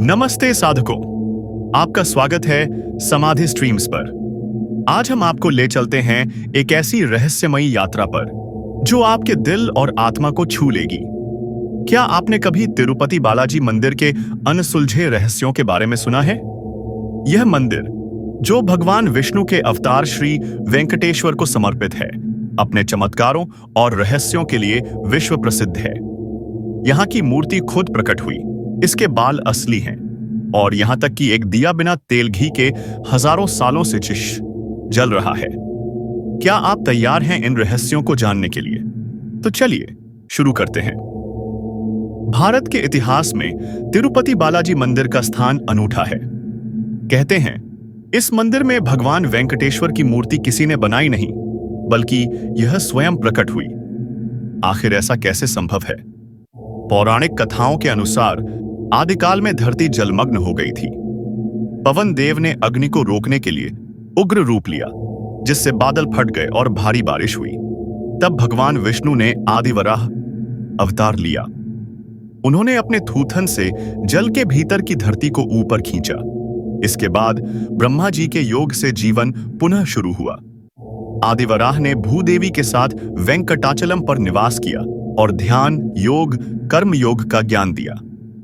नमस्ते साधकों, आपका स्वागत है समाधि स्ट्रीम्स पर। आज हम आपको ले चलते हैं एक ऐसी रहस्यमयी यात्रा पर जो आपके दिल और आत्मा को छू लेगी। क्या आपने कभी तिरुपति बालाजी मंदिर के अनसुलझे रहस्यों के बारे में सुना है? यह मंदिर, जो भगवान विष्णु के अवतार श्री वेंकटेश्वर को समर्पित है, अपने चमत्कारों और रहस्यों के लिए विश्व प्रसिद्ध है। यहाँ की मूर्ति खुद प्रकट हुई, इसके बाल असली हैं, और यहाँ तक कि एक दिया बिना तेल घी के हजारों सालों से जल रहा है। क्या आप तैयार हैं इन रहस्यों को जानने के लिए? तो चलिए शुरू करते हैं। भारत के इतिहास में तिरुपति बालाजी मंदिर का स्थान अनूठा है। कहते हैं, इस मंदिर में भगवान वेंकटेश्वर की मूर्ति किसी ने बनाई नहीं, बल्कि यह स्वयं प्रकट हुई। आखिर ऐसा कैसे संभव है? पौराणिक कथाओं के अनुसार आदिकाल में धरती जलमग्न हो गई थी। पवन देव ने अग्नि को रोकने के लिए उग्र रूप लिया, जिससे बादल फट गए और भारी बारिश हुई। तब भगवान विष्णु ने आदिवराह अवतार लिया। उन्होंने अपने थूथन से जल के भीतर की धरती को ऊपर खींचा। इसके बाद ब्रह्मा जी के योग से जीवन पुनः शुरू हुआ। आदिवराह ने भूदेवी के साथ वेंकटाचलम पर निवास किया और ध्यान, योग, कर्म योग का ज्ञान दिया।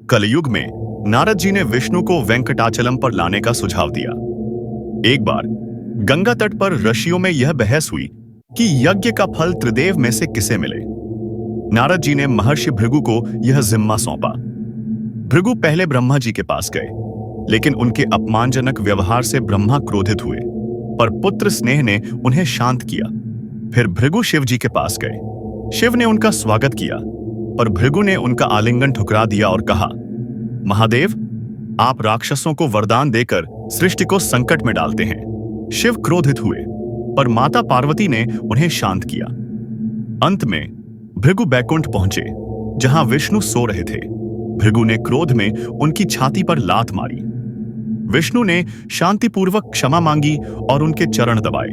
कलयुग में नारद जी ने विष्णु को वेंकटाचलम पर लाने का सुझाव दिया। एक बार गंगा तट पर ऋषियों में यह बहस हुई कि यज्ञ का फल त्रिदेव में से किसे मिले। नारद जी ने महर्षि भृगु को यह जिम्मा सौंपा। भृगु पहले ब्रह्मा जी के पास गए, लेकिन उनके अपमानजनक व्यवहार से ब्रह्मा क्रोधित हुए, पर पुत्र स्नेह ने उन्हें शांत किया। फिर भृगु शिव जी के पास गए। शिव ने उनका स्वागत किया, पर भृगु ने उनका आलिंगन ठुकरा दिया और कहा, महादेव, आप राक्षसों को वरदान देकर सृष्टि को संकट में डालते हैं। शिव क्रोधित हुए, पर माता पार्वती ने उन्हें शांत किया। अंत में भृगु बैकुंठ पहुंचे, जहां विष्णु सो रहे थे। भृगु ने क्रोध में उनकी छाती पर लात मारी। विष्णु ने शांतिपूर्वक क्षमा मांगी और उनके चरण दबाए।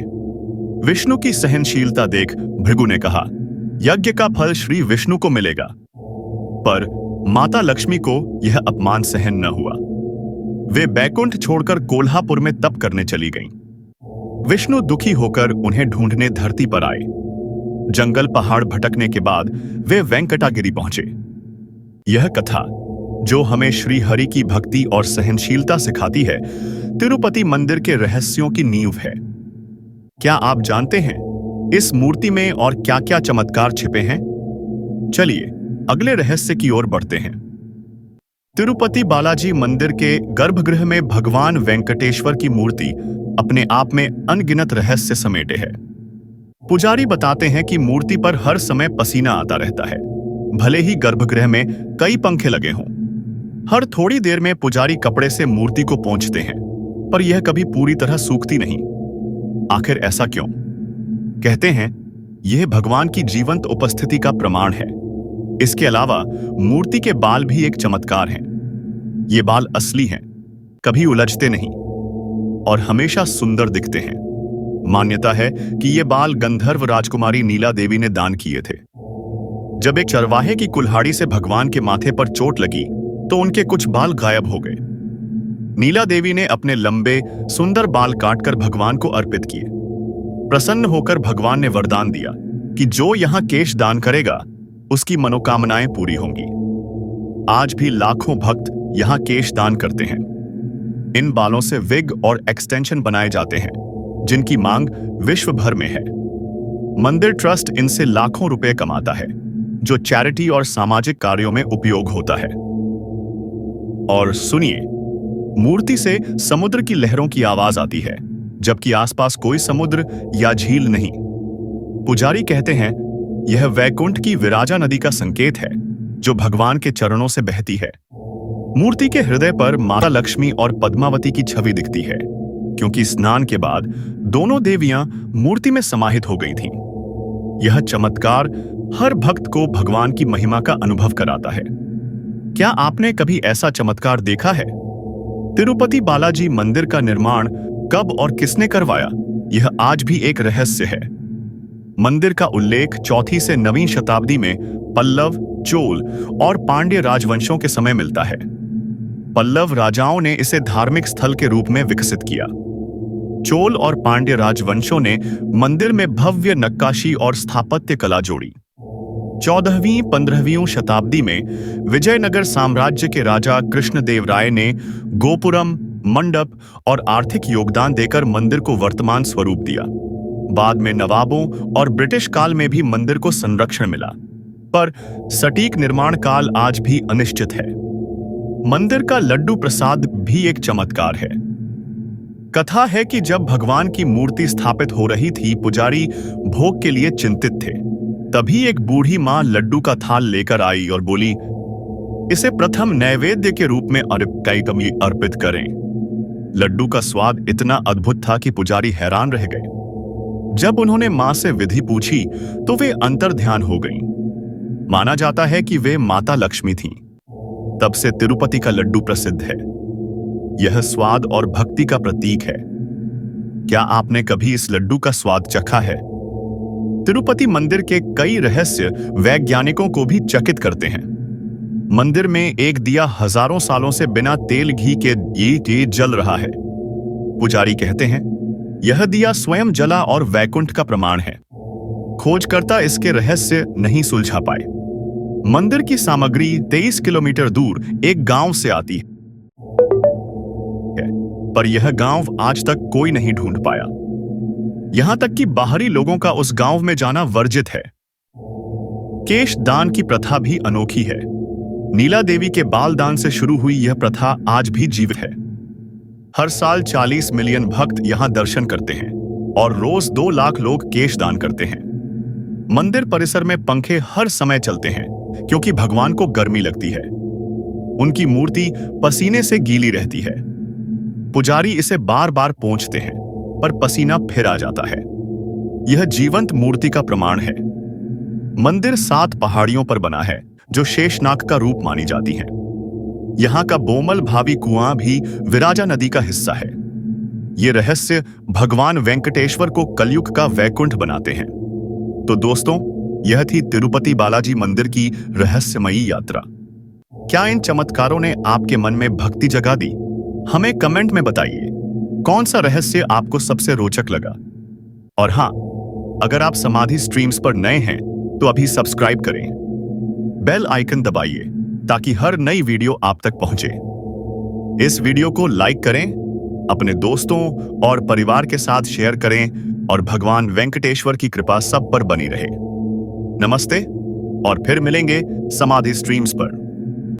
विष्णु की सहनशीलता देख भृगु ने कहा, यज्ञ का फल श्री विष्णु को मिलेगा। पर माता लक्ष्मी को यह अपमान सहन न हुआ। वे बैकुंठ छोड़कर कोल्हापुर में तप करने चली गईं। विष्णु दुखी होकर उन्हें ढूंढने धरती पर आए। जंगल पहाड़ भटकने के बाद वे वेंकटागिरी पहुंचे। यह कथा, जो हमें श्री हरि की भक्ति और सहनशीलता सिखाती है, तिरुपति मंदिर के रहस्यों की नींव है। क्या आप जानते हैं इस मूर्ति में और क्या-क्या चमत्कार छिपे हैं? चलिए अगले रहस्य की ओर बढ़ते हैं। तिरुपति बालाजी मंदिर के गर्भगृह में भगवान वेंकटेश्वर की मूर्ति अपने आप में अनगिनत रहस्य समेटे है। पुजारी बताते हैं कि मूर्ति पर हर समय पसीना आता रहता है, भले ही गर्भगृह में कई पंखे लगे हों। हर थोड़ी देर में पुजारी कपड़े से मूर्ति को पोंछते हैं, पर यह कभी पूरी तरह सूखती नहीं। आखिर ऐसा क्यों? कहते हैं, यह भगवान की जीवंत उपस्थिति का प्रमाण है। इसके अलावा मूर्ति के बाल भी एक चमत्कार हैं। ये बाल असली हैं, कभी उलझते नहीं और हमेशा सुंदर दिखते हैं। मान्यता है कि ये बाल गंधर्व राजकुमारी नीला देवी ने दान किए थे। जब एक चरवाहे की कुल्हाड़ी से भगवान के माथे पर चोट लगी, तो उनके कुछ बाल गायब हो गए। नीला देवी ने अपने लंबे, सुंदर बाल काटकर भगवान को अर्पित किए। प्रसन्न होकर भगवान ने वरदान दिया कि जो यहां केश दान करेगा, उसकी मनोकामनाएं पूरी होंगी। आज भी लाखों भक्त यहां केश दान करते हैं। इन बालों से विग और एक्सटेंशन बनाए जाते हैं, जिनकी मांग विश्व भर में है। मंदिर ट्रस्ट इनसे लाखों रुपए कमाता है, जो चैरिटी और सामाजिक कार्यों में उपयोग होता है। और सुनिए, मूर्ति से समुद्र की लहरों की आवाज आती है, जबकि आसपास कोई समुद्र या झील नहीं। पुजारी कहते हैं, यह वैकुंठ की विराजा नदी का संकेत है, जो भगवान के चरणों से बहती है। मूर्ति के हृदय पर माता लक्ष्मी और पद्मावती की छवि दिखती है, क्योंकि स्नान के बाद दोनों देवियां मूर्ति में समाहित हो गई थीं। यह चमत्कार हर भक्त को भगवान की महिमा का अनुभव कराता है। क्या आपने कभी ऐसा चमत्कार देखा है? तिरुपति बालाजी मंदिर का निर्माण कब और किसने करवाया, यह आज भी एक रहस्य है। मंदिर का उल्लेख 4वीं से 9वीं शताब्दी में पल्लव, चोल और पांड्य राजवंशों के समय मिलता है। पल्लव राजाओं ने इसे धार्मिक स्थल के रूप में विकसित किया। चोल और पांड्य राजवंशों ने मंदिर में भव्य नक्काशी और स्थापत्य कला जोड़ी। 14वीं-15वीं शताब्दी में विजयनगर साम्राज्य के राजा कृष्णदेवराय ने गोपुरम, मंडप और आर्थिक योगदान देकर मंदिर को वर्तमान स्वरूप दिया। बाद में नवाबों और ब्रिटिश काल में भी मंदिर को संरक्षण मिला, पर सटीक निर्माण काल आज भी अनिश्चित है। मंदिर का लड्डू प्रसाद भी एक चमत्कार है। कथा है कि जब भगवान की मूर्ति स्थापित हो रही थी, पुजारी भोग के लिए चिंतित थे। तभी एक बूढ़ी मां लड्डू का थाल लेकर आई और बोली, इसे प्रथम नैवेद्य के रूप में अर्पित करें। लड्डू का स्वाद इतना अद्भुत था कि पुजारी हैरान रह गए। जब उन्होंने मां से विधि पूछी तो वे अंतर्ध्यान हो गईं। माना जाता है कि वे माता लक्ष्मी थीं। तब से तिरुपति का लड्डू प्रसिद्ध है। यह स्वाद और भक्ति का प्रतीक है। क्या आपने कभी इस लड्डू का स्वाद चखा है? तिरुपति मंदिर के कई रहस्य वैज्ञानिकों को भी चकित करते हैं। मंदिर में एक दिया हजारों सालों से बिना तेल घी के ये जल रहा है। पुजारी कहते हैं, यह दिया स्वयं जला और वैकुंठ का प्रमाण है। खोजकर्ता इसके रहस्य नहीं सुलझा पाए। मंदिर की सामग्री 23 किलोमीटर दूर एक गांव से आती है, पर यह गांव आज तक कोई नहीं ढूंढ पाया। यहां तक कि बाहरी लोगों का उस गांव में जाना वर्जित है। केश दान की प्रथा भी अनोखी है। नीला देवी के बाल दान से शुरू हुई यह प्रथा आज भी जीवित है। हर साल 40 मिलियन भक्त यहां दर्शन करते हैं और रोज 2 लाख लोग केश दान करते हैं। मंदिर परिसर में पंखे हर समय चलते हैं क्योंकि भगवान को गर्मी लगती है। उनकी मूर्ति पसीने से गीली रहती है। पुजारी इसे बार बार पोंछते हैं, पर पसीना फिर आ जाता है। यह जीवंत मूर्ति का प्रमाण है। मंदिर 7 पहाड़ियों पर बना है जो शेषनाग का रूप मानी जाती हैं। यहां का बोमल भावी कुआं भी विराजा नदी का हिस्सा है। ये रहस्य भगवान वेंकटेश्वर को कलयुग का वैकुंठ बनाते हैं। तो दोस्तों, यह थी तिरुपति बालाजी मंदिर की रहस्यमयी यात्रा। क्या इन चमत्कारों ने आपके मन में भक्ति जगा दी? हमें कमेंट में बताइए, कौन सा रहस्य आपको सबसे रोचक लगा? और हां, अगर आप समाधि स्ट्रीम्स पर नए हैं तो अभी सब्सक्राइब करें, बेल आइकन दबाइए ताकि हर नई वीडियो आप तक पहुंचे। इस वीडियो को लाइक करें, अपने दोस्तों और परिवार के साथ शेयर करें और भगवान वेंकटेश्वर की कृपा सब पर बनी रहे। नमस्ते और फिर मिलेंगे समाधि स्ट्रीम्स पर।